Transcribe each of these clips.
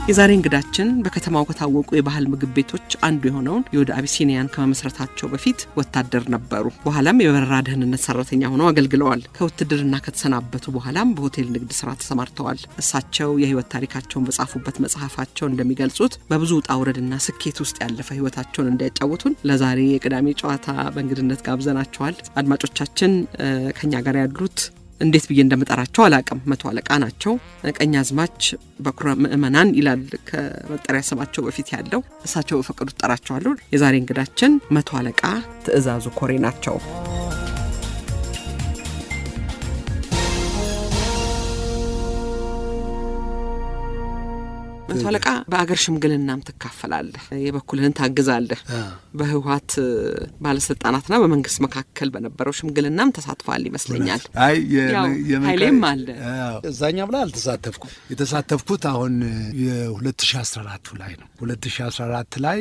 የዛሬ እንግዳችን በከተማው ከታወቁ የባህል ምግብ ቤቶች አንዱ የሆነውን የወደ አቢሲኒያን ከመመስረታቸው በፊት ወታደር ነበሩ። በኋላም የበረራ ደህንነት ሰራተኛ ሆነው አገልግለዋል። ከውትድርና ከተሰናበቱ በኋላም በሆቴል ንግድ ስራ ተሰማርተዋል። እሳቸው የህይወት ታሪካቸውን በጻፉበት መጽሐፋቸው እንደሚገልጹት በብዙ ውጣ ውረድና ስኬት ውስጥ ያለፈ ህይወታቸውን እንዲያጫውቱን ለዛሬ የቅዳሜ ጨዋታ በእንግድነት ጋብዘናቸዋል። አድማጮቻችን ከኛ ጋር ያሉት እንዴት ብዬ እንደምጠራቸው አላቀም። መቶ አለቃ ናቸው። ቀኛዝማች በኩረ ምእመናን ይላል ከመጠሪያ ስማቸው በፊት ያለው። እሳቸው በፈቀዱት ጠራቸዋለሁ። የዛሬ እንግዳችን መቶ አለቃ ትእዛዙ ኮሬ ናቸው። መቶ አለቃ በአገር ሽምግልናም ትካፈላለህ፣ የበኩልህን ታግዛለህ። በህወሓት ባለስልጣናትና በመንግስት መካከል በነበረው ሽምግልናም ተሳትፏል ይመስለኛል። አይ ኃይሌም አለ። እዛኛም ላይ አልተሳተፍኩም። የተሳተፍኩት አሁን የ2014 ላይ ነው። 2014 ላይ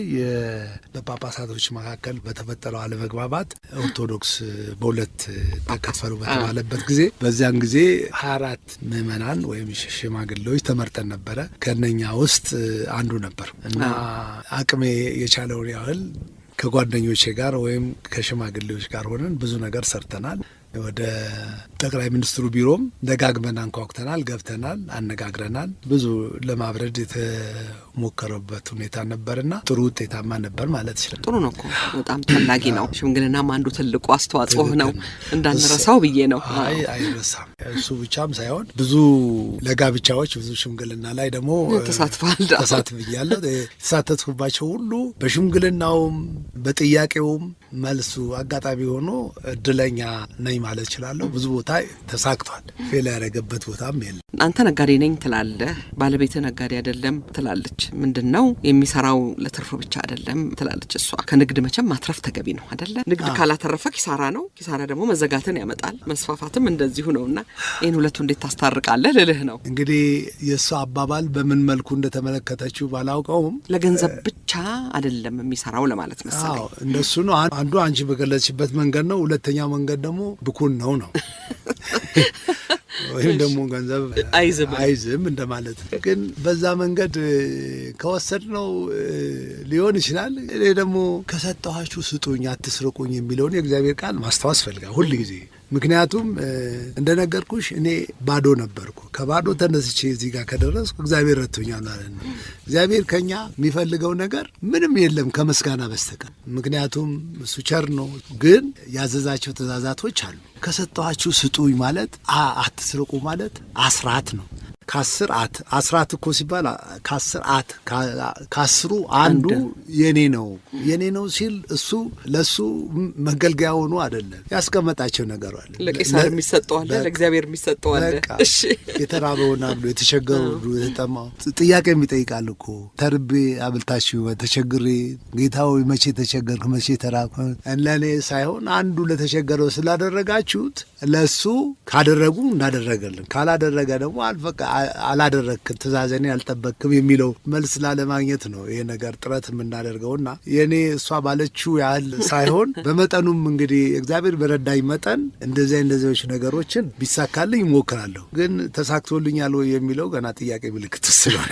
በጳጳሳቶች መካከል በተፈጠረው አለመግባባት ኦርቶዶክስ በሁለት ተከፈሉ በተባለበት ጊዜ በዚያን ጊዜ 24 ምዕመናን ወይም ሽማግሌዎች ተመርጠን ነበረ። ከነኛ ውስጥ አንዱ ነበር እና አቅሜ የቻለውን ያህል ከጓደኞቼ ጋር ወይም ከሽማግሌዎች ጋር ሆነን ብዙ ነገር ሰርተናል። ወደ ጠቅላይ ሚኒስትሩ ቢሮም ደጋግመን አንኳኩተናል፣ ገብተናል፣ አነጋግረናል። ብዙ ለማብረድ የተሞከረበት ሁኔታ ነበርና ጥሩ ውጤታማ ነበር ማለት ይችላል። ጥሩ ነው እኮ በጣም ተፈላጊ ነው። ሽምግልናም አንዱ ትልቁ አስተዋጽኦ ነው፣ እንዳንረሳው ብዬ ነው። አይረሳም። እሱ ብቻም ሳይሆን ብዙ ለጋብቻዎች ብዙ ሽምግልና ላይ ደግሞ ተሳትፍያለሁ። የተሳተፍኩባቸው ሁሉ በሽምግልናውም በጥያቄውም መልሱ አጋጣሚ ሆኖ እድለኛ ነኝ ማለት እችላለሁ። ብዙ ቦታ ተሳክቷል። ፌል ያደረገበት ቦታም የለም። አንተ ነጋዴ ነኝ ትላለህ፣ ባለቤትህ ነጋዴ አይደለም ትላለች። ምንድነው የሚሰራው? ለትርፍ ብቻ አይደለም ትላለች እሷ። ከንግድ መቼም ማትረፍ ተገቢ ነው አይደለ? ንግድ ካላተረፈ ኪሳራ ነው። ኪሳራ ደግሞ መዘጋትን ያመጣል። መስፋፋትም እንደዚሁ ነውና ይሄን ሁለቱ እንዴት ታስታርቃለህ ልልህ ነው። እንግዲህ የእሷ አባባል በምን መልኩ እንደተመለከተችው ባላውቀውም ለገንዘብ ብቻ አይደለም የሚሰራው ለማለት መሰለኝ። እንደሱ ነው። አንዱ አንቺ በገለጽሽበት መንገድ ነው። ሁለተኛው መንገድ ደግሞ ብኩን ነው ወይም ደግሞ ገንዘብ አይዝም እንደማለት ነው። ግን በዛ መንገድ ከወሰድነው ሊሆን ይችላል። እኔ ደግሞ ከሰጠኋችሁ ስጡኝ አትስርቁኝ የሚለውን የእግዚአብሔር ቃል ማስታወስ ፈልጋለሁ ሁል ጊዜ። ምክንያቱም እንደነገርኩሽ እኔ ባዶ ነበርኩ። ከባዶ ተነስቼ እዚህ ጋር ከደረስኩ እግዚአብሔር ረድቶኛል ማለት ነው። እግዚአብሔር ከኛ የሚፈልገው ነገር ምንም የለም ከምስጋና በስተቀር። ምክንያቱም እሱ ቸር ነው። ግን ያዘዛቸው ትእዛዛቶች አሉ። ከሰጠኋችሁ ስጡኝ ማለት አትስርቁ ማለት አስራት ነው። አስራት እኮ ሲባል ከአስሩ አንዱ የኔ ነው ሲል እሱ ለሱ መገልገያ ሆኖ አይደለም። ያስቀመጣቸው ነገር አለ። ለቄሳር የሚሰጠው አለ፣ ለእግዚአብሔር የሚሰጠው አለ። እሺ የተራበውን አሉ፣ የተቸገሩ የተጠማው ጥያቄ የሚጠይቃል እኮ። ተርቤ አብልታችሁ ተቸግሬ ጌታው መቼ ተቸገርክ መቼ ተራብክ ለኔ ሳይሆን አንዱ ለተቸገረው ስላደረጋችሁት ለሱ ካደረጉ እንዳደረገልን ካላደረገ ደግሞ አላደረክም ትእዛዜን ያልጠበቅም የሚለው መልስ ላለማግኘት ነው ይሄ ነገር ጥረት የምናደርገውና የኔ እሷ ባለችው ያህል ሳይሆን በመጠኑም እንግዲህ እግዚአብሔር በረዳኝ መጠን እንደዚህ ነገሮችን ቢሳካልኝ እሞክራለሁ። ግን ተሳክቶልኛል ወይ የሚለው ገና ጥያቄ ምልክት ስለሆነ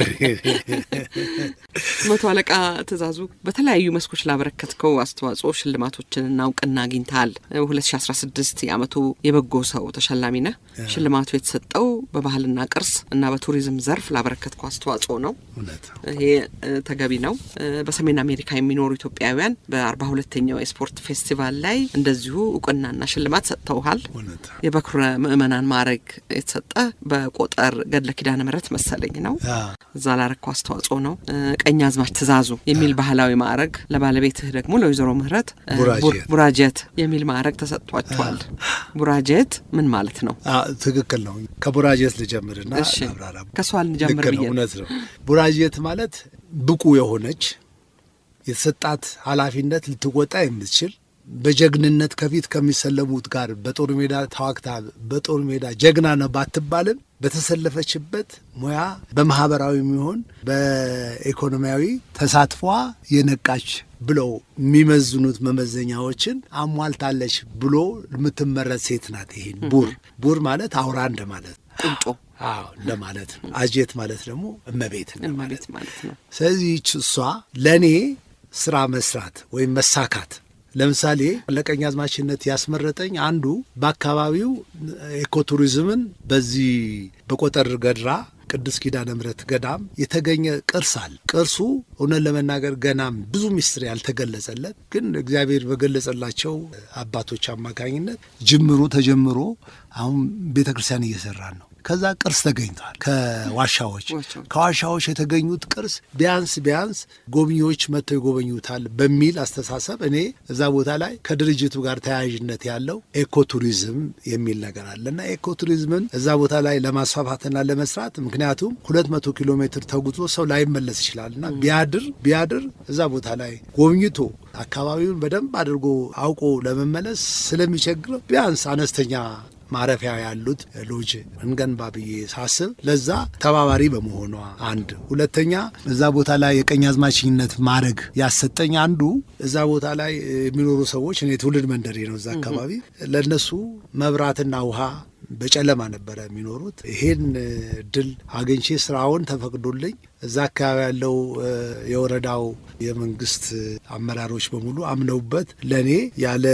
መቶ አለቃ ትእዛዙ በተለያዩ መስኮች ላበረከትከው አስተዋጽኦ ሽልማቶችንና እውቅና አግኝተሃል። 2016 የዓመቱ የበጎ ሰው ተሸላሚ ነህ። ሽልማቱ የተሰጠው በባህልና ቅርስ እና በቱሪዝም ዘርፍ ላበረከትከው አስተዋጽኦ ነው። ይሄ ተገቢ ነው። በሰሜን አሜሪካ የሚኖሩ ኢትዮጵያውያን በ42ኛው የስፖርት ፌስቲቫል ላይ እንደዚሁ እውቅናና ሽልማት ሰጥተውሃል። የበኩረ ምእመናን ማዕረግ የተሰጠ በቆጠር ገድለ ኪዳነ ምሕረት መሰለኝ ነው። እዛ ላረከው አስተዋጽኦ ነው። ቀኛዝማች ትእዛዙ የሚል ባህላዊ ማዕረግ፣ ለባለቤትህ ደግሞ ለወይዘሮ ምህረት ቡራጀት የሚል ማዕረግ ተሰጥቷቸዋል። ቡራጀት ምን ማለት ነው? ትክክል ነው። ከቡራጀት ልጀምርና አብራራ። ከሷል ልጀምር ብዬ እውነት ነው። ቡራጀት ማለት ብቁ የሆነች የተሰጣት ኃላፊነት ልትወጣ የምትችል በጀግንነት ከፊት ከሚሰለሙት ጋር በጦር ሜዳ ተዋግታ በጦር ሜዳ ጀግና ነው ባትባልም በተሰለፈችበት ሙያ በማህበራዊ የሚሆን በኢኮኖሚያዊ ተሳትፏ የነቃች ብለው የሚመዝኑት መመዘኛዎችን አሟልታለች ብሎ የምትመረጥ ሴት ናት። ይሄን ቡር ማለት አውራ እንደማለት ቁንጮ እንደማለት ነው። አጀት ማለት ደግሞ እመቤት ማለት ነው። ስለዚህ እሷ ለእኔ ስራ መስራት ወይም መሳካት ለምሳሌ ለቀኛዝማችነት ያስመረጠኝ አንዱ በአካባቢው ኢኮቱሪዝምን በዚህ በቆጠር ገድራ ቅዱስ ኪዳነ ምሕረት ገዳም የተገኘ ቅርስ አለ። ቅርሱ እውነት ለመናገር ገናም ብዙ ሚስጥር ያልተገለጸለት ግን እግዚአብሔር በገለጸላቸው አባቶች አማካኝነት ጅምሩ ተጀምሮ አሁን ቤተ ክርስቲያን እየሰራን ነው። ከዛ ቅርስ ተገኝቷል። ከዋሻዎች የተገኙት ቅርስ ቢያንስ ጎብኚዎች መጥተው ይጎበኙታል በሚል አስተሳሰብ እኔ እዛ ቦታ ላይ ከድርጅቱ ጋር ተያያዥነት ያለው ኤኮቱሪዝም የሚል ነገር አለ እና ኤኮቱሪዝምን እዛ ቦታ ላይ ለማስፋፋትና ለመስራት ምክንያቱም 200 ኪሎ ሜትር ተጉዞ ሰው ላይመለስ ይችላልና ቢያድር እዛ ቦታ ላይ ጎብኝቶ አካባቢውን በደንብ አድርጎ አውቆ ለመመለስ ስለሚቸግረው ቢያንስ አነስተኛ ማረፊያ ያሉት ሎጅ እንገንባ ብዬ ሳስብ ለዛ ተባባሪ በመሆኗ አንድ፣ ሁለተኛ እዛ ቦታ ላይ የቀኛዝማችነት ማዕረግ ያሰጠኝ አንዱ እዛ ቦታ ላይ የሚኖሩ ሰዎች እኔ ትውልድ መንደሬ ነው። እዛ አካባቢ ለነሱ መብራትና ውሃ በጨለማ ነበረ የሚኖሩት። ይሄን እድል አግኝቼ ስራውን ተፈቅዶልኝ እዛ አካባቢ ያለው የወረዳው የመንግስት አመራሮች በሙሉ አምነውበት ለእኔ ያለ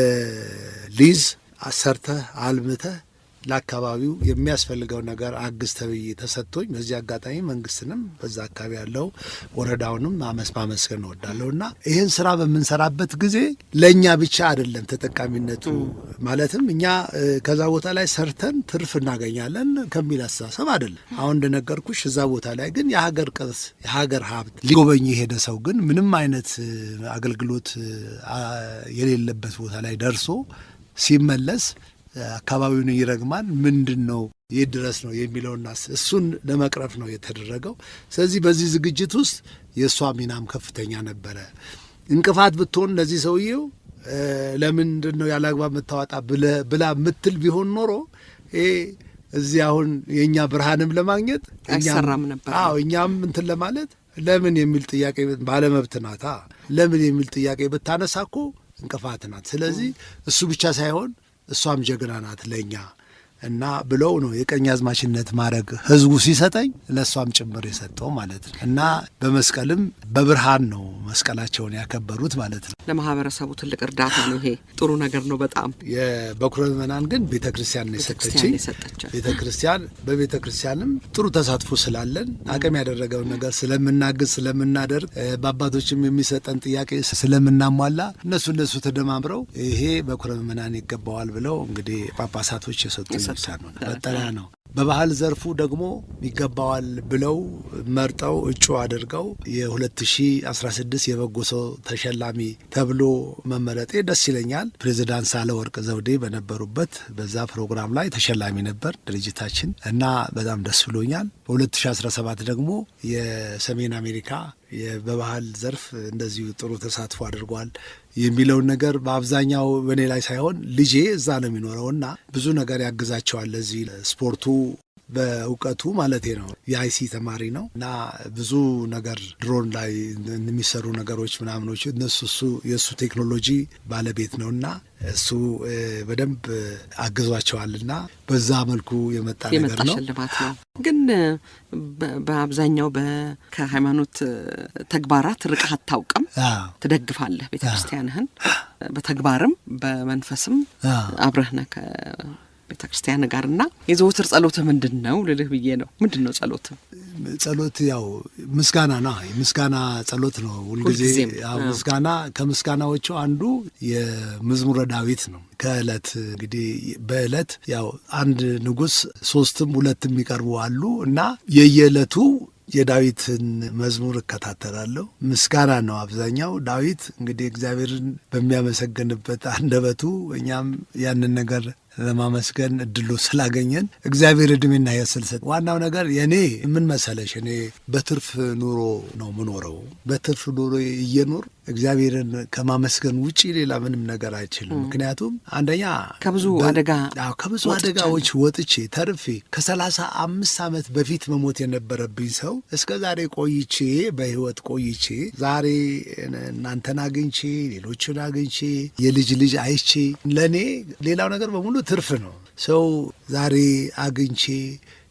ሊዝ አሰርተህ አልምተህ ለአካባቢው የሚያስፈልገው ነገር አግዝ ተብዬ ተሰጥቶኝ በዚህ አጋጣሚ መንግስትንም በዛ አካባቢ ያለው ወረዳውንም ማመስገን እወዳለሁ እና ይህን ስራ በምንሰራበት ጊዜ ለእኛ ብቻ አይደለም ተጠቃሚነቱ። ማለትም እኛ ከዛ ቦታ ላይ ሰርተን ትርፍ እናገኛለን ከሚል አስተሳሰብ አይደለም። አሁን እንደነገርኩሽ እዛ ቦታ ላይ ግን የሀገር ቅርስ የሀገር ሀብት ሊጎበኝ የሄደ ሰው ግን ምንም አይነት አገልግሎት የሌለበት ቦታ ላይ ደርሶ ሲመለስ አካባቢውን ይረግማል። ምንድን ነው የት ድረስ ነው የሚለውና እሱን ለመቅረፍ ነው የተደረገው። ስለዚህ በዚህ ዝግጅት ውስጥ የእሷ ሚናም ከፍተኛ ነበረ። እንቅፋት ብትሆን ለዚህ ሰውዬው ለምንድን ነው ያለ አግባብ የምታወጣ ብላ ምትል ቢሆን ኖሮ እዚህ አሁን የእኛ ብርሃንም ለማግኘት አይሰራም ነበር። እኛም እንትን ለማለት ለምን የሚል ጥያቄ ባለመብት ናታ ለምን የሚል ጥያቄ ብታነሳ እኮ እንቅፋት ናት። ስለዚህ እሱ ብቻ ሳይሆን እሷም ጀግና ናት ለእኛ እና ብለው ነው የቀኛዝማችነት ማዕረግ ህዝቡ ሲሰጠኝ ለእሷም ጭምር የሰጠው ማለት ነው። እና በመስቀልም በብርሃን ነው መስቀላቸውን ያከበሩት ማለት ነው። ለማህበረሰቡ ትልቅ እርዳታ ነው። ይሄ ጥሩ ነገር ነው በጣም። የበኩረ ምእመናን ግን ቤተ ክርስቲያን ነው የሰጠችኝ። ቤተ ክርስቲያን በቤተ ክርስቲያንም ጥሩ ተሳትፎ ስላለን አቅም ያደረገውን ነገር ስለምናግዝ ስለምናደርግ በአባቶችም የሚሰጠን ጥያቄ ስለምናሟላ እነሱ ተደማምረው ይሄ በኩረ ምእመናን ይገባዋል ብለው እንግዲህ ጳጳሳቶች የሰጡኝ መጠሪያ ነው። በባህል ዘርፉ ደግሞ ይገባዋል ብለው መርጠው እጩ አድርገው የ2016 የበጎ ሰው ተሸላሚ ተብሎ መመረጤ ደስ ይለኛል። ፕሬዚዳንት ሳህለወርቅ ዘውዴ በነበሩበት በዛ ፕሮግራም ላይ ተሸላሚ ነበር ድርጅታችን እና በጣም ደስ ብሎኛል። በ2017 ደግሞ የሰሜን አሜሪካ በባህል ዘርፍ እንደዚሁ ጥሩ ተሳትፎ አድርጓል የሚለውን ነገር በአብዛኛው በእኔ ላይ ሳይሆን ልጄ እዛ ነው የሚኖረውና ብዙ ነገር ያግዛቸዋል ለዚህ ስፖርቱ በእውቀቱ ማለቴ ነው። የአይሲ ተማሪ ነው እና ብዙ ነገር ድሮን ላይ የሚሰሩ ነገሮች ምናምኖች እሱ የእሱ ቴክኖሎጂ ባለቤት ነው እና እሱ በደንብ አግዟቸዋልና በዛ መልኩ የመጣ ነገር ነው። ሽልማት ነው። ግን በአብዛኛው ከሃይማኖት ተግባራት ርቀህ አታውቅም። ትደግፋለህ ቤተ ክርስቲያንህን በተግባርም በመንፈስም አብረህ ነህ ቤተ ክርስቲያን ጋርና የዘወትር ጸሎት ምንድን ነው ልልህ ብዬ ነው። ምንድን ነው ጸሎት? ጸሎት ያው ምስጋና ነው። ምስጋና ጸሎት ነው ሁልጊዜ። ምስጋና ከምስጋናዎቹ አንዱ የመዝሙረ ዳዊት ነው። ከዕለት እንግዲህ በዕለት ያው አንድ ንጉሥ 3ም 2ም ይቀርቡ አሉ እና የየዕለቱ የዳዊትን መዝሙር እከታተላለሁ። ምስጋና ነው አብዛኛው። ዳዊት እንግዲህ እግዚአብሔርን በሚያመሰግንበት አንደበቱ እኛም ያንን ነገር ለማመስገን እድሉ ስላገኘን እግዚአብሔር እድሜና ያስልሰጥ። ዋናው ነገር የኔ ምን መሰለሽ፣ እኔ በትርፍ ኑሮ ነው ምኖረው። በትርፍ ኑሮ እየኖር እግዚአብሔርን ከማመስገን ውጪ ሌላ ምንም ነገር አይችልም። ምክንያቱም አንደኛ ከብዙ አደጋዎች ወጥቼ ተርፌ ከ35 ዓመት በፊት መሞት የነበረብኝ ሰው እስከ ዛሬ ቆይቼ በህይወት ቆይቼ ዛሬ እናንተን አግኝቼ ሌሎችን አግኝቼ የልጅ ልጅ አይቼ ለእኔ ሌላው ነገር በሙሉ ትርፍ ነው። ሰው ዛሬ አግኝቼ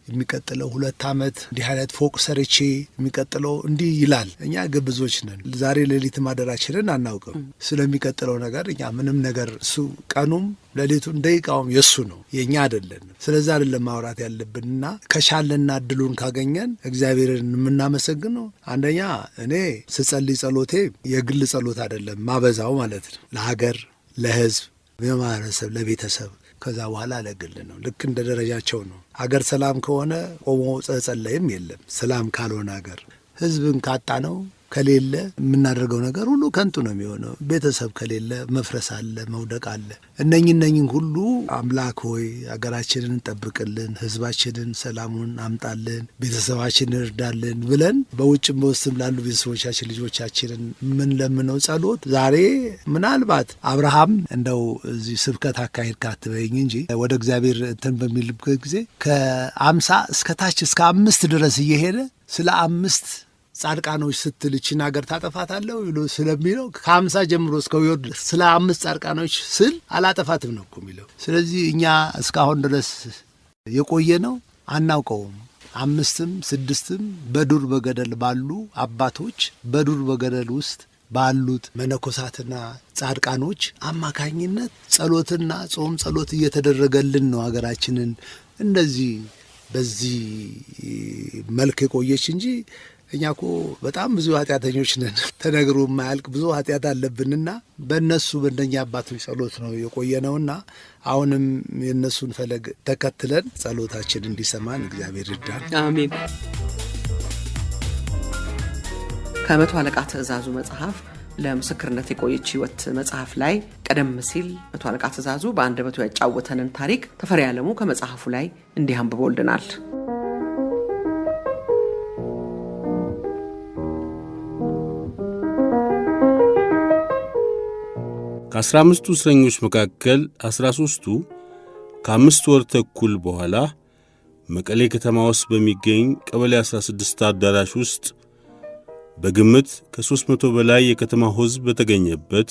የሚቀጥለው 2 ዓመት እንዲህ አይነት ፎቅ ሰርቼ የሚቀጥለው እንዲህ ይላል። እኛ ግብዞች ነን። ዛሬ ሌሊት ማደራችንን አናውቅም። ስለሚቀጥለው ነገር እኛ ምንም ነገር እሱ ቀኑም ሌሊቱን ደቂቃውም የሱ ነው፣ የኛ አይደለም። ስለዚህ አይደለም ማውራት ያለብንና ከቻለና እድሉን ካገኘን እግዚአብሔርን የምናመሰግነው አንደኛ እኔ ስጸልይ ጸሎቴ የግል ጸሎት አይደለም ማበዛው ማለት ነው። ለሀገር፣ ለህዝብ፣ ለማህበረሰብ፣ ለቤተሰብ ከዛ በኋላ ለግል ነው። ልክ እንደ ደረጃቸው ነው። ሀገር ሰላም ከሆነ ቆሞ ጸለይም የለም። ሰላም ካልሆነ ሀገር ህዝብን ካጣ ነው ከሌለ የምናደርገው ነገር ሁሉ ከንቱ ነው የሚሆነው። ቤተሰብ ከሌለ መፍረስ አለ፣ መውደቅ አለ። እነኝን ሁሉ አምላክ ሆይ ሀገራችንን ጠብቅልን፣ ህዝባችንን ሰላሙን አምጣልን፣ ቤተሰባችንን እርዳልን ብለን በውጭም በውስጥም ላሉ ቤተሰቦቻችን ልጆቻችንን ምን ለምነው ጸሎት ዛሬ ምናልባት አብርሃም እንደው እዚህ ስብከት አካሄድ ካትበይኝ እንጂ ወደ እግዚአብሔር እንትን በሚልበት ጊዜ ከ50 እስከ ታች እስከ 5 ድረስ እየሄደ ስለ 5 ጻድቃኖች ስትል እቺን ሀገር ታጠፋታለህ ብሎ ስለሚለው ከ50 ጀምሮ እስከ ወርድ ስለ 5 ጻድቃኖች ስል አላጠፋትም ነው እኮ የሚለው። ስለዚህ እኛ እስካሁን ድረስ የቆየ ነው አናውቀውም። 5ም 6ም በዱር በገደል ባሉ አባቶች በዱር በገደል ውስጥ ባሉት መነኮሳትና ጻድቃኖች አማካኝነት ጸሎትና ጾም ጸሎት እየተደረገልን ነው ሀገራችንን እንደዚህ በዚህ መልክ የቆየች እንጂ እኛ እኮ በጣም ብዙ ኃጢአተኞች ነን። ተነግሮ የማያልቅ ብዙ ኃጢአት አለብንና በእነሱ በእነኛ አባቶች ጸሎት ነው የቆየነውና አሁንም የእነሱን ፈለግ ተከትለን ጸሎታችን እንዲሰማን እግዚአብሔር ይርዳን። አሜን። ከመቶ አለቃ ትእዛዙ መጽሐፍ ለምስክርነት የቆየች ሕይወት መጽሐፍ ላይ ቀደም ሲል መቶ አለቃ ትእዛዙ በአንደበቱ ያጫወተንን ታሪክ ተፈሪ ዓለሙ ከመጽሐፉ ላይ እንዲህ አንብቦልናል። ከ15ቱ እስረኞች መካከል 13ቱ ከ5 ወር ተኩል በኋላ መቀሌ ከተማ ውስጥ በሚገኝ ቀበሌ 16 አዳራሽ ውስጥ በግምት ከ300 በላይ የከተማው ሕዝብ በተገኘበት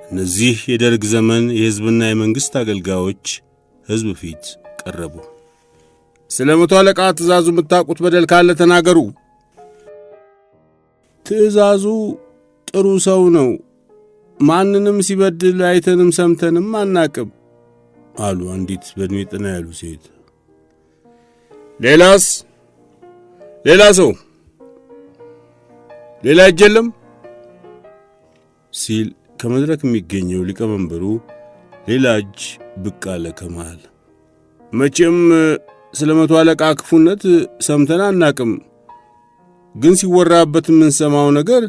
እነዚህ የደርግ ዘመን የሕዝብና የመንግሥት አገልጋዮች ሕዝብ ፊት ቀረቡ። ስለ መቶ አለቃ ትእዛዙ የምታውቁት በደል ካለ ተናገሩ። ትእዛዙ ጥሩ ሰው ነው። ማንንም ሲበድል አይተንም ሰምተንም አናቅም አሉ አንዲት በእድሜ ጠና ያሉ ሴት። ሌላ ሰው ሌላ አይጀለም ሲል ከመድረክ የሚገኘው ሊቀመንበሩ ሌላ እጅ ብቅ አለ ከመሃል። መቼም ስለ መቶ አለቃ ክፉነት ሰምተን አናቅም፣ ግን ሲወራበት የምንሰማው ነገር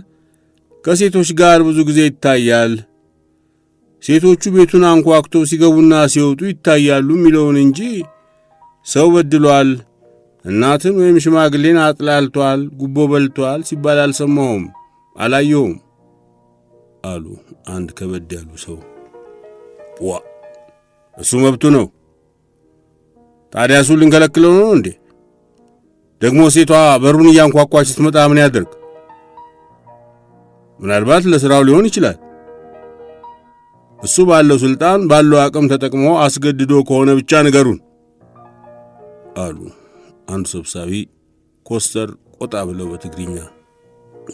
ከሴቶች ጋር ብዙ ጊዜ ይታያል። ሴቶቹ ቤቱን አንኳኩተው ሲገቡና ሲወጡ ይታያሉ የሚለውን እንጂ ሰው በድሏል፣ እናትን ወይም ሽማግሌን አጥላልቷል፣ ጉቦ በልቷል ሲባል አልሰማሁም፣ አላየሁም አሉ አንድ ከበድ ያሉ ሰው። እሱ መብቱ ነው። ታዲያ እሱ ልንከለክለው ነው እንዴ? ደግሞ ሴቷ በሩን እያንኳኳች ስትመጣ ምን ያደርግ? ምናልባት ለሥራው ሊሆን ይችላል። እሱ ባለው ስልጣን ባለው አቅም ተጠቅሞ አስገድዶ ከሆነ ብቻ ንገሩን አሉ አንዱ ሰብሳቢ ኮስተር ቆጣ ብለው በትግርኛ።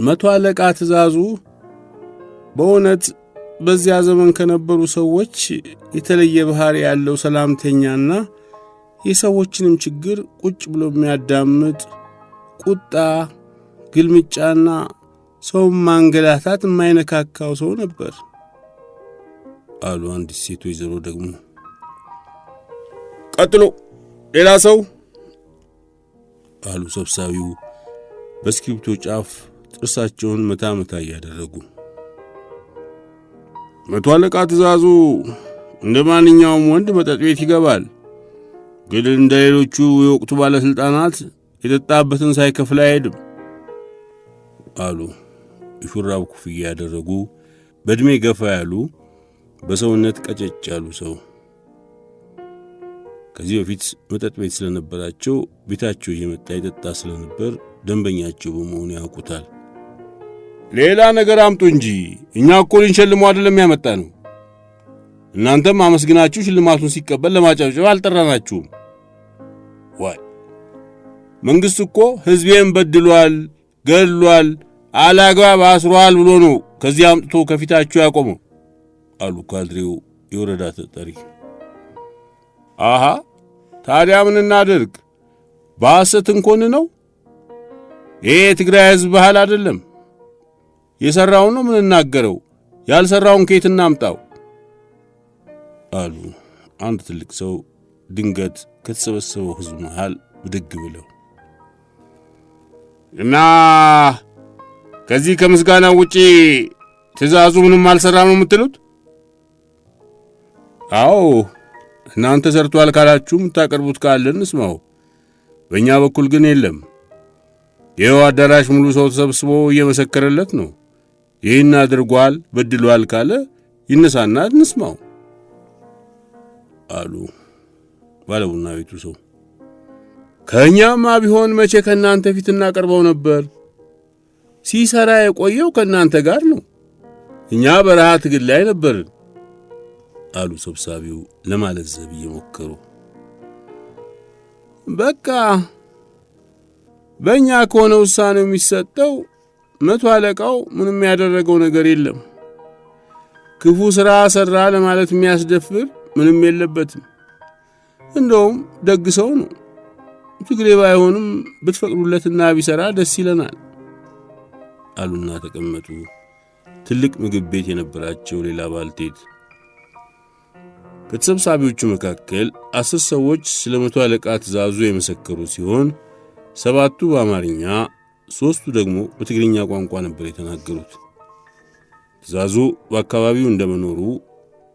መቶ አለቃ ትእዛዙ በእውነት በዚያ ዘመን ከነበሩ ሰዎች የተለየ ባህሪ ያለው ሰላምተኛና የሰዎችንም ችግር ቁጭ ብሎ የሚያዳምጥ ቁጣ፣ ግልምጫና ሰው ማንገላታት የማይነካካው ሰው ነበር አሉ አንዲት ሴት ወይዘሮ ደግሞ። ቀጥሎ ሌላ ሰው አሉ ሰብሳቢው በስክሪፕቶ ጫፍ ጥርሳቸውን መታ መታ እያደረጉ። መቶ አለቃ ትእዛዙ እንደ ማንኛውም ወንድ መጠጥ ቤት ይገባል፣ ግን እንደ ሌሎቹ የወቅቱ ባለስልጣናት የጠጣበትን ሳይከፍል አይሄድም አሉ ሹራብ ኩፍያ ያደረጉ በእድሜ ገፋ ያሉ በሰውነት ቀጨጭ ያሉ ሰው። ከዚህ በፊት መጠጥ ቤት ስለነበራቸው ቤታቸው እየመጣ ይጠጣ ስለነበር ደንበኛቸው በመሆኑ ያውቁታል። ሌላ ነገር አምጡ እንጂ እኛ እኮ ልንሸልመው አይደለም ያመጣ ነው። እናንተም አመስግናችሁ ሽልማቱን ሲቀበል ለማጨብጨብ አልጠራናችሁም። ዋይ መንግሥት እኮ ሕዝቤን በድሏል፣ ገድሏል፣ አላግባብ አስሯል ብሎ ነው ከዚህ አምጥቶ ከፊታችሁ ያቆመው አሉ ካድሬው የወረዳ ተጠሪ። አሃ ታዲያ ምን እናድርግ? በሐሰት እንኮን ነው? ይሄ የትግራይ ሕዝብ ባህል አይደለም። የሠራውን ነው ምን እናገረው፣ ያልሠራውን ከየት እናምጣው አሉ አንድ ትልቅ ሰው ድንገት ከተሰበሰበው ሕዝብ መሃል ብድግ ብለው። እና ከዚህ ከምስጋና ውጪ ትእዛዙ ምንም አልሰራም ነው የምትሉት? አዎ እናንተ ሰርቷል ካላችሁ የምታቀርቡት ካለ እንስማው። በእኛ በኩል ግን የለም። ይኸው አዳራሽ ሙሉ ሰው ተሰብስቦ እየመሰከረለት ነው። ይህን አድርጓል በድሏል ካለ ይነሳና እንስማው አሉ ባለቡና ቤቱ ሰው። ከእኛማ ቢሆን መቼ ከእናንተ ፊት እናቀርበው ነበር። ሲሰራ የቆየው ከእናንተ ጋር ነው። እኛ በረሃ ትግል ላይ ነበርን አሉ ሰብሳቢው ለማለዘብ እየሞከሩ። በቃ በእኛ ከሆነ ውሳኔው የሚሰጠው መቶ አለቃው ምንም ያደረገው ነገር የለም። ክፉ ሥራ ሠራ ለማለት የሚያስደፍር ምንም የለበትም። እንደውም ደግ ሰው ነው። ትግሬ ባይሆንም ብትፈቅዱለትና ቢሰራ ደስ ይለናል አሉና ተቀመጡ። ትልቅ ምግብ ቤት የነበራቸው ሌላ ባልቴት። ከተሰብሳቢዎቹ መካከል 10 ሰዎች ስለ መቶ አለቃ ትእዛዙ የመሰከሩ ሲሆን 7ቱ በአማርኛ 3ቱ ደግሞ በትግርኛ ቋንቋ ነበር የተናገሩት። ትእዛዙ በአካባቢው እንደመኖሩ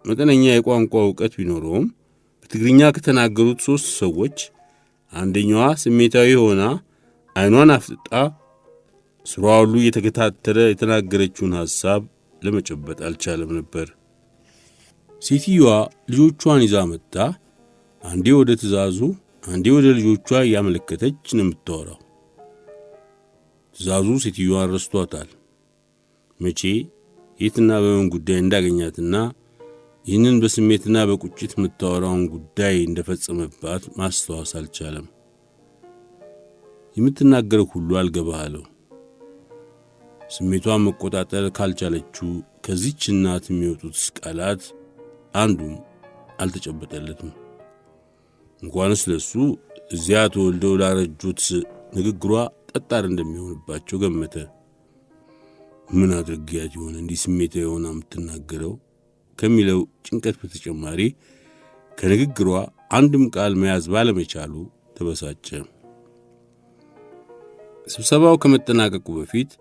መጠነኛ የቋንቋ ዕውቀት ቢኖረውም በትግርኛ ከተናገሩት 3 ሰዎች አንደኛዋ ስሜታዊ ሆና አይኗን አፍጥጣ ስራው ሁሉ እየተከታተለ የተናገረችውን ሐሳብ ለመጨበጥ አልቻለም ነበር። ሴትዮዋ ልጆቿን ይዛ መጣ። አንዴ ወደ ትእዛዙ አንዴ ወደ ልጆቿ ያመለከተች ነው የምታወራው። ትእዛዙ ሴትዮዋን ረስቷታል። መቼ የትና በምን ጉዳይ እንዳገኛትና ይህንን በስሜትና በቁጭት የምታወራውን ጉዳይ እንደፈጸመባት ማስተዋስ አልቻለም። የምትናገረው ሁሉ አልገባሃለው። ስሜቷን መቆጣጠር ካልቻለችው ከዚህች እናት የሚወጡት ቃላት አንዱም አልተጨበጠለትም። እንኳንስ ለሱ እዚያ ተወልደው ላረጁት ንግግሯ ጠጣር እንደሚሆንባቸው ገመተ። ምን አድርጊያት ይሆን እንዲህ ስሜታዊ ሆና የምትናገረው ከሚለው ጭንቀት በተጨማሪ ከንግግሯ አንድም ቃል መያዝ ባለመቻሉ ተበሳጨ። ስብሰባው ከመጠናቀቁ በፊት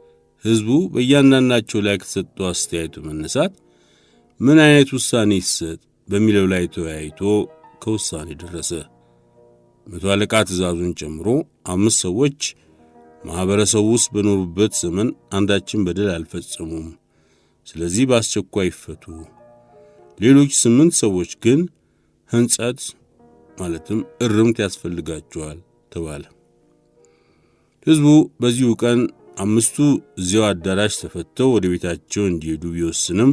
ሕዝቡ በእያንዳንዳቸው ላይ ከተሰጠው አስተያየቱ መነሳት ምን አይነት ውሳኔ ይሰጥ በሚለው ላይ ተወያይቶ ከውሳኔ ደረሰ። መቶ አለቃ ትእዛዙን ጨምሮ 5 ሰዎች ማህበረሰቡ ውስጥ በኖሩበት ዘመን አንዳችን በደል አልፈጸሙም፣ ስለዚህ በአስቸኳይ ይፈቱ። ሌሎች 8 ሰዎች ግን ሕንጸት ማለትም እርምት ያስፈልጋቸዋል ተባለ። ሕዝቡ በዚሁ ቀን 5ቱ እዚያው አዳራሽ ተፈተው ወደ ቤታቸው እንዲሄዱ ቢወስንም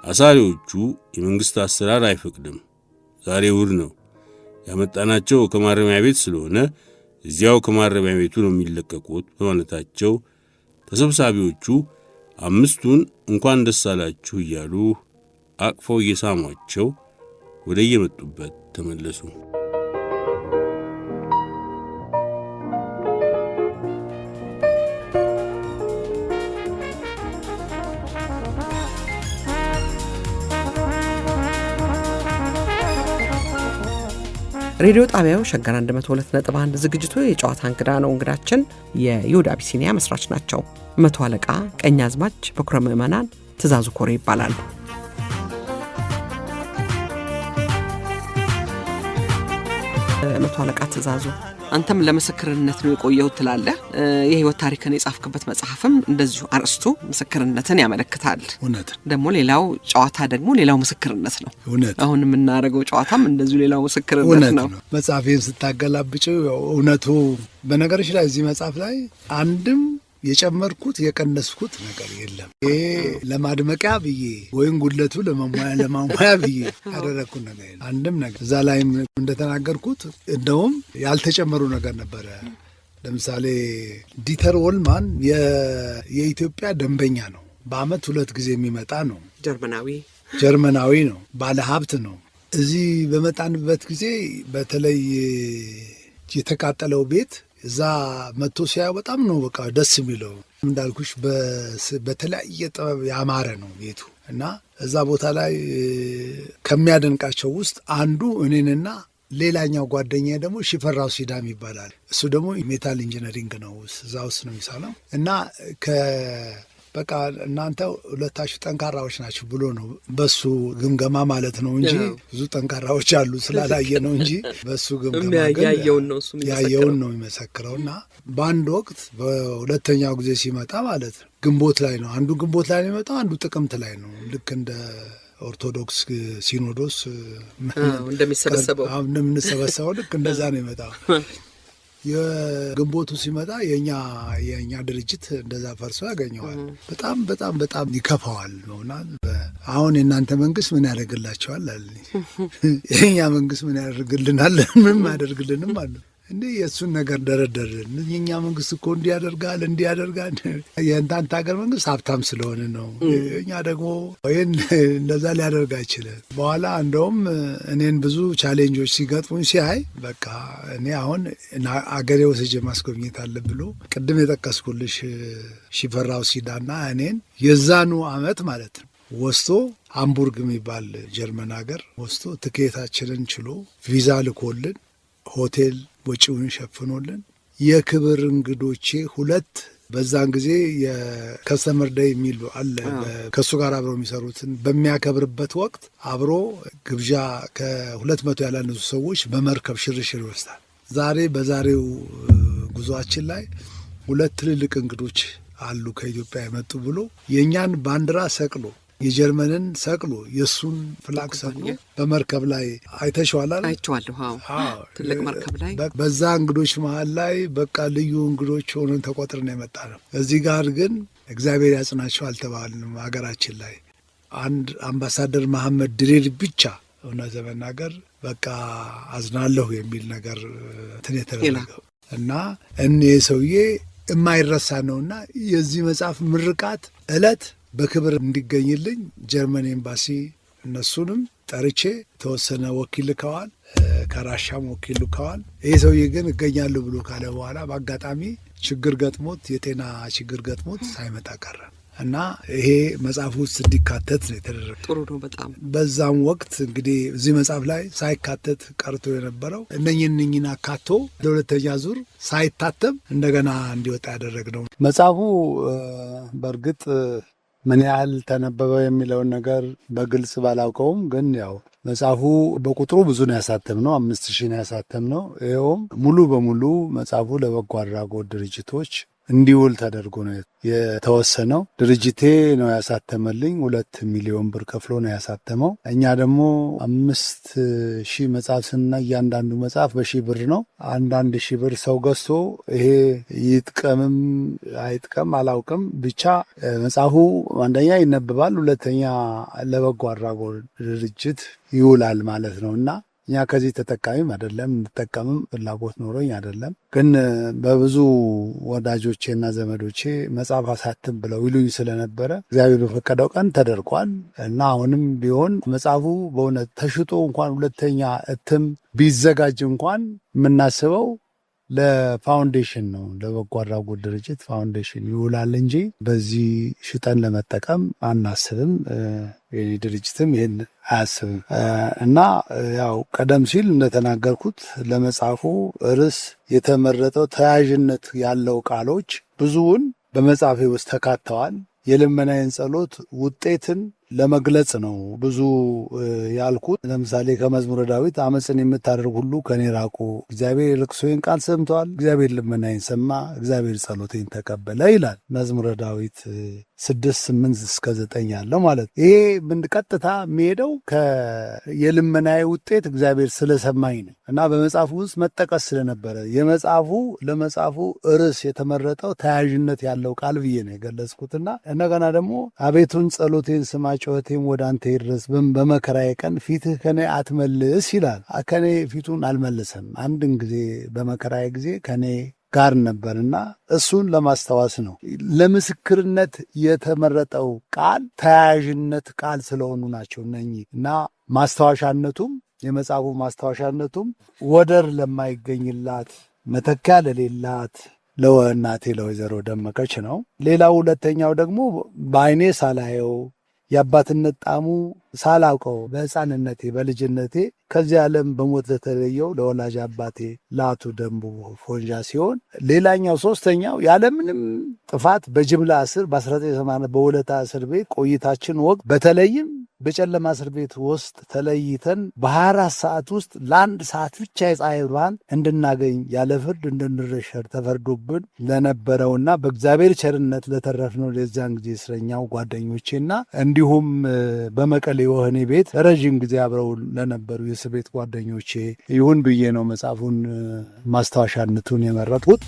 አሳሪዎቹ የመንግስት አሰራር አይፈቅድም፣ ዛሬ እሑድ ነው፣ ያመጣናቸው ከማረሚያ ቤት ስለሆነ እዚያው ከማረሚያ ቤቱ ነው የሚለቀቁት በማለታቸው ተሰብሳቢዎቹ 5ቱን እንኳን ደስ አላችሁ እያሉ አቅፈው እየሳሟቸው ወደ የመጡበት ተመለሱ። ሬዲዮ ጣቢያው ሸገር 102.1 ዝግጅቱ የጨዋታ እንግዳ ነው። እንግዳችን የይሁዳ አቢሲኒያ መስራች ናቸው። መቶ አለቃ ቀኛዝማች በኩረ ምዕመናን ትእዛዙ ኮሬ ይባላሉ። መቶ አለቃ ትእዛዙ አንተም ለምስክርነት ነው የቆየው ትላለህ። የህይወት ታሪክን የጻፍክበት መጽሐፍም እንደዚሁ አርስቱ ምስክርነትን ያመለክታል። እውነት ደግሞ ሌላው ጨዋታ ደግሞ ሌላው ምስክርነት ነው። እውነት አሁን የምናደርገው ጨዋታም እንደዚሁ ሌላው ምስክርነት ነው። መጽሐፌን ስታገላብጭው እውነቱ በነገሮች ላይ እዚህ መጽሐፍ ላይ አንድም የጨመርኩት የቀነስኩት ነገር የለም። ይሄ ለማድመቂያ ብዬ ወይም ጉድለቱ ለማሟያ ብዬ ያደረግኩት ነገር የለም። አንድም ነገር እዛ ላይም እንደተናገርኩት እንደውም ያልተጨመሩ ነገር ነበረ ለምሳሌ ዲተር ወልማን የኢትዮጵያ ደንበኛ ነው። በአመት 2 ጊዜ የሚመጣ ነው። ጀርመናዊ ነው። ባለ ሀብት ነው። እዚህ በመጣንበት ጊዜ በተለይ የተቃጠለው ቤት እዛ መጥቶ ሲያዩ በጣም ነው በቃ ደስ የሚለው። እንዳልኩሽ በተለያየ ጥበብ ያማረ ነው ቤቱ እና እዛ ቦታ ላይ ከሚያደንቃቸው ውስጥ አንዱ እኔንና ሌላኛው ጓደኛ ደግሞ ሽፈራው ሲዳም ይባላል። እሱ ደግሞ ሜታል ኢንጂነሪንግ ነው፣ እዛ ውስጥ ነው የሚሰራው እና በቃ እናንተ ሁለታችሁ ጠንካራዎች ናችሁ ብሎ ነው በሱ ግምገማ ማለት ነው እንጂ ብዙ ጠንካራዎች አሉ ስላላየ ነው እንጂ በሱ ግምገማ ያየውን ነው የሚመሰክረው። እና በአንድ ወቅት በሁለተኛው ጊዜ ሲመጣ ማለት ነው ግንቦት ላይ ነው፣ አንዱ ግንቦት ላይ ነው የሚመጣው፣ አንዱ ጥቅምት ላይ ነው። ልክ እንደ ኦርቶዶክስ ሲኖዶስ እንደምንሰበሰበው ልክ እንደዛ ነው የሚመጣው። የግንቦቱ ሲመጣ የእኛ ድርጅት እንደዛ ፈርሶ ያገኘዋል። በጣም በጣም በጣም ይከፋዋል ነውና አሁን የእናንተ መንግስት ምን ያደርግላቸዋል አለ። የእኛ መንግስት ምን ያደርግልናል? ምንም አያደርግልንም አሉ። እንዴ የእሱን ነገር ደረደርን። የእኛ መንግስት እኮ እንዲያደርጋል። የእናንተ ሀገር መንግስት ሀብታም ስለሆነ ነው፣ እኛ ደግሞ ይህን እንደዛ ሊያደርግ አይችልም። በኋላ እንደውም እኔን ብዙ ቻሌንጆች ሲገጥሙኝ ሲያይ በቃ እኔ አሁን አገሬ ወስጄ ማስጎብኘት አለ ብሎ ቅድም የጠቀስኩልሽ ሽፈራው ሲዳና እኔን የዛኑ አመት ማለት ነው ወስቶ ሃምቡርግ የሚባል ጀርመን ሀገር ወስቶ ትኬታችንን ችሎ ቪዛ ልኮልን ሆቴል ወጪውን ሸፍኖልን የክብር እንግዶቼ 2 በዛን ጊዜ የከስተመር ዴይ የሚሉ አለ ከእሱ ጋር አብረው የሚሰሩትን በሚያከብርበት ወቅት አብሮ ግብዣ 200 ያላነሱ ሰዎች በመርከብ ሽርሽር ይወስዳል። በዛሬው ጉዞአችን ላይ 2 ትልልቅ እንግዶች አሉ ከኢትዮጵያ የመጡ ብሎ የእኛን ባንዲራ ሰቅሎ የጀርመንን ሰቅሎ የእሱን ፍላግ ሰቅሎ በመርከብ ላይ አይተሽዋል? አይቼዋለሁ። ትልቅ መርከብ ላይ በዛ እንግዶች መሀል ላይ በቃ ልዩ እንግዶች ሆነን ተቆጥረን የመጣ ነው። እዚህ ጋር ግን እግዚአብሔር ያጽናቸው አልተባልንም። ሀገራችን ላይ አንድ አምባሳደር መሐመድ ድሪር ብቻ እውነት ለመናገር በቃ አዝናለሁ የሚል ነገር እንትን የተደረገው እና እኔ ሰውዬ የማይረሳ ነውና የዚህ መጽሐፍ ምርቃት ዕለት በክብር እንዲገኝልኝ ጀርመን ኤምባሲ እነሱንም ጠርቼ ተወሰነ ወኪል ልከዋል፣ ከራሻም ወኪል ልከዋል። ይህ ሰውዬ ግን እገኛለሁ ብሎ ካለ በኋላ በአጋጣሚ ችግር ገጥሞት የጤና ችግር ገጥሞት ሳይመጣ ቀረ እና ይሄ መጽሐፍ ውስጥ እንዲካተት ነው የተደረገ። ጥሩ ነው በጣም። በዛም ወቅት እንግዲህ እዚህ መጽሐፍ ላይ ሳይካተት ቀርቶ የነበረው እነኝን አካቶ ለሁለተኛ ዙር ሳይታተም እንደገና እንዲወጣ ያደረግነው መጽሐፉ በእርግጥ ምን ያህል ተነበበ የሚለውን ነገር በግልጽ ባላውቀውም ግን ያው መጽሐፉ በቁጥሩ ብዙ ነው ያሳተምነው፣ 5000 ነው ያሳተምነው። ይኸውም ሙሉ በሙሉ መጽሐፉ ለበጎ አድራጎት ድርጅቶች እንዲውል ተደርጎ ነው የተወሰነው። ድርጅቴ ነው ያሳተመልኝ፣ 2 ሚሊዮን ብር ከፍሎ ነው ያሳተመው። እኛ ደግሞ 5000 መጽሐፍ ስንና እያንዳንዱ መጽሐፍ በ1000 ብር ነው። አንዳንድ 1000 ብር ሰው ገዝቶ ይሄ ይጥቀምም አይጥቀም አላውቅም፣ ብቻ መጽሐፉ አንደኛ ይነበባል፣ ሁለተኛ ለበጎ አድራጎት ድርጅት ይውላል ማለት ነው እና እኛ ከዚህ ተጠቃሚም አይደለም፣ እንጠቀምም ፍላጎት ኖሮኝ አይደለም። ግን በብዙ ወዳጆቼና ዘመዶቼ መጽሐፍ አሳትም ብለው ይሉኝ ስለነበረ እግዚአብሔር በፈቀደው ቀን ተደርጓል እና አሁንም ቢሆን መጽሐፉ በእውነት ተሽጦ እንኳን ሁለተኛ እትም ቢዘጋጅ እንኳን የምናስበው ለፋውንዴሽን ነው፣ ለበጎ አድራጎት ድርጅት ፋውንዴሽን ይውላል እንጂ በዚህ ሽጠን ለመጠቀም አናስብም። የኔ ድርጅትም ይህን አያስብም እና ያው ቀደም ሲል እንደተናገርኩት ለመጽሐፉ ርዕስ የተመረጠው ተያያዥነት ያለው ቃሎች ብዙውን በመጽሐፌ ውስጥ ተካተዋል። የልመናዬን ጸሎት ውጤትን ለመግለጽ ነው ብዙ ያልኩት። ለምሳሌ ከመዝሙረ ዳዊት አመፅን የምታደርጉ ሁሉ ከኔ ራቁ፣ እግዚአብሔር የልቅሶዬን ቃል ሰምተዋል፣ እግዚአብሔር ልመናዬን ሰማ፣ እግዚአብሔር ጸሎቴን ተቀበለ ይላል መዝሙረ ዳዊት 6:8-9 ያለው ማለት ነው። ይሄ ምን ቀጥታ የሚሄደው የልመናዬ ውጤት እግዚአብሔር ስለሰማኝ ነው እና በመጽሐፉ ውስጥ መጠቀስ ስለነበረ ለመጽሐፉ ርዕስ የተመረጠው ተያያዥነት ያለው ቃል ብዬ ነው የገለጽኩትና እንደገና ደግሞ አቤቱን ጸሎቴን ስማ፣ ጩኸቴም ወደ አንተ ይድረስ፣ በመከራዬ ቀን ፊትህ ከኔ አትመልስ ይላል። ከኔ ፊቱን አልመለሰም። አንድን ጊዜ በመከራዬ ጊዜ ከኔ ጋር ነበርና እሱን ለማስታወስ ነው። ለምስክርነት የተመረጠው ቃል ተያያዥነት ቃል ስለሆኑ ናቸው እነኚህ እና ማስታወሻነቱም የመጽሐፉ ማስታወሻነቱም ወደር ለማይገኝላት መተኪያ ለሌላት ለእናቴ ለወይዘሮ ደመቀች ነው። ሌላው ሁለተኛው ደግሞ በዓይኔ ሳላየው የአባትነት ጣዕሙ ሳላውቀው በሕፃንነቴ በልጅነቴ ከዚህ ዓለም በሞት ለተለየው ለወላጅ አባቴ ለአቶ ደንቡ ፎንጃ ሲሆን፣ ሌላኛው ሶስተኛው ያለምንም ጥፋት በጅምላ እስር በ1980 በወለታ እስር ቤት ቆይታችን ወቅት በተለይም በጨለማ እስር ቤት ውስጥ ተለይተን በ24 ሰዓት ውስጥ ለ1 ሰዓት ብቻ የፀሐይ ብርሃን እንድናገኝ ያለ ፍርድ እንድንረሸር ተፈርዶብን ለነበረውና በእግዚአብሔር ቸርነት ለተረፍነው ለዚያን ጊዜ እስረኛው ጓደኞቼና እንዲሁም በመቀሌ ወህኒ ቤት ረዥም ጊዜ አብረው ለነበሩ የእስር ቤት ጓደኞቼ ይሁን ብዬ ነው መጽሐፉን ማስታወሻነቱን የመረጥኩት።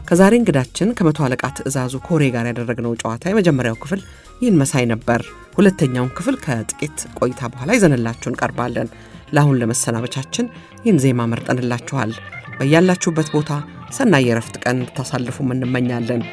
ከዛሬ እንግዳችን ከመቶ አለቃ ትእዛዙ ኮሬ ጋር ያደረግነው ጨዋታ የመጀመሪያው ክፍል ይህን መሳይ ነበር። ሁለተኛውን ክፍል ከጥቂት ቆይታ በኋላ ይዘንላችሁ እንቀርባለን። ለአሁን ለመሰናበቻችን ይህን ዜማ መርጠንላችኋል። በያላችሁበት ቦታ ሰናይ የረፍት ቀን እንድታሳልፉም እንመኛለን።